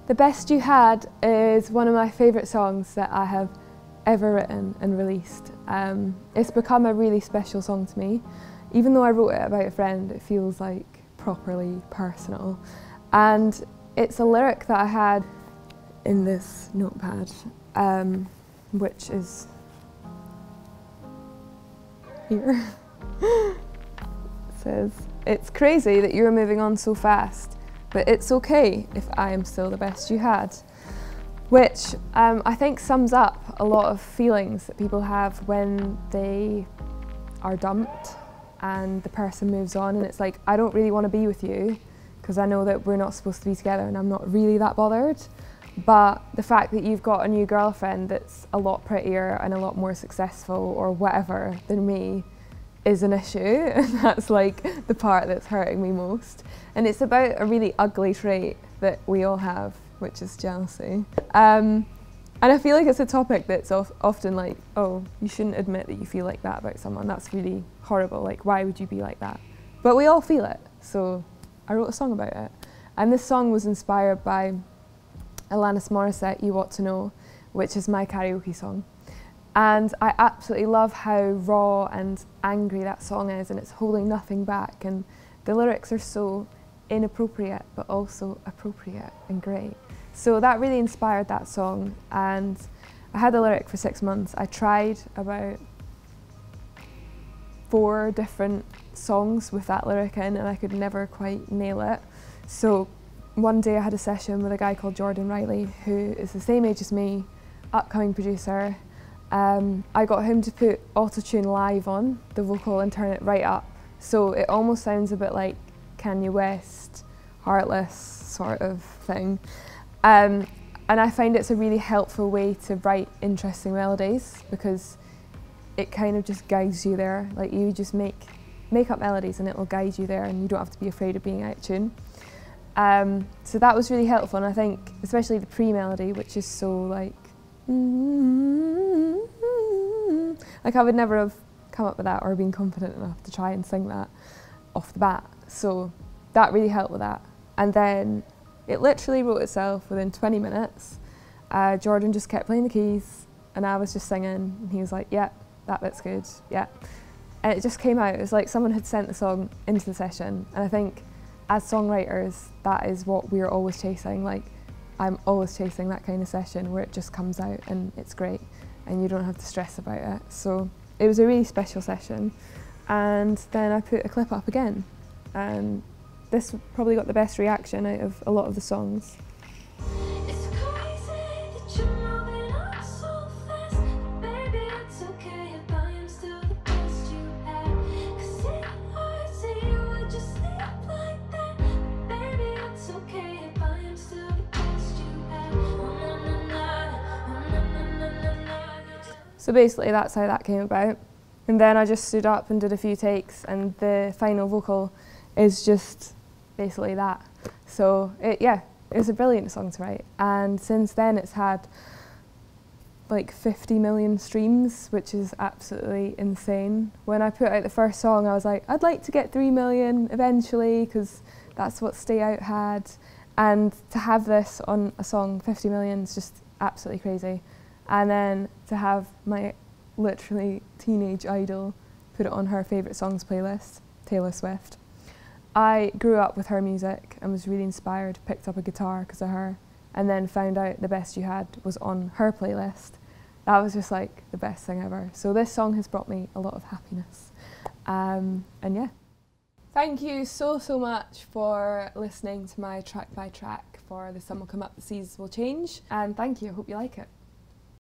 The Best You Had is one of my favourite songs that I have ever written and released. It's become a really special song to me. Even though I wrote it about a friend, it feels like properly personal. And it's a lyric that I had in this notepad, which is here. It says, "It's crazy that you're moving on so fast, but it's okay if I am still the best you had." Which I think sums up a lot of feelings that people have when they are dumped and the person moves on, and it's like, I don't really want to be with you because I know that we're not supposed to be together and I'm not really that bothered. But the fact that you've got a new girlfriend that's a lot prettier and a lot more successful or whatever than me is an issue, and that's like the part that's hurting me most. And it's about a really ugly trait that we all have, which is jealousy. And I feel like it's a topic that's often like, oh, you shouldn't admit that you feel like that about someone. That's really horrible. Like, why would you be like that? But we all feel it. So I wrote a song about it. And this song was inspired by Alanis Morissette, You Ought to Know, which is my karaoke song. And I absolutely love how raw and angry that song is, and it's holding nothing back. And the lyrics are so inappropriate, but also appropriate and great. So that really inspired that song, and I had the lyric for 6 months. I tried about 4 different songs with that lyric in, and I could never quite nail it. So one day I had a session with a guy called Jordan Riley, who is the same age as me, upcoming producer. I got him to put auto-tune live on the vocal and turn it right up. So it almost sounds a bit like Kanye West, Heartless sort of thing. And I find it's a really helpful way to write interesting melodies because it kind of just guides you there. Like, you just make up melodies and it will guide you there, and you don't have to be afraid of being out of tune. So that was really helpful, and I think especially the pre-melody, which is so like I would never have come up with that or been confident enough to try and sing that off the bat. So that really helped with that. And then it literally wrote itself within 20 minutes. Jordan just kept playing the keys and I was just singing, and he was like, yeah, that bit's good, yeah. And it just came out. It was like someone had sent the song into the session, and I think as songwriters, that is what we're always chasing. Like, I'm always chasing that kind of session where it just comes out and it's great and you don't have to stress about it. So it was a really special session. And then I put a clip up again, and this probably got the best reaction out of a lot of the songs. So basically that's how that came about. And then I just stood up and did a few takes, and the final vocal is just basically that. So it was a brilliant song to write. And since then it's had like 50 million streams, which is absolutely insane. When I put out the first song, I was like, I'd like to get 3 million eventually, because that's what Stay Out had. And to have this on a song, 50 million, is just absolutely crazy. And then to have my literally teenage idol put it on her favourite songs playlist, Taylor Swift. I grew up with her music and was really inspired, picked up a guitar because of her, and then found out The Best You Had was on her playlist. That was just like the best thing ever. So this song has brought me a lot of happiness. And yeah. Thank you so much for listening to my track by track for The Sun Will Come Up, The Seas Will Change. And thank you, I hope you like it.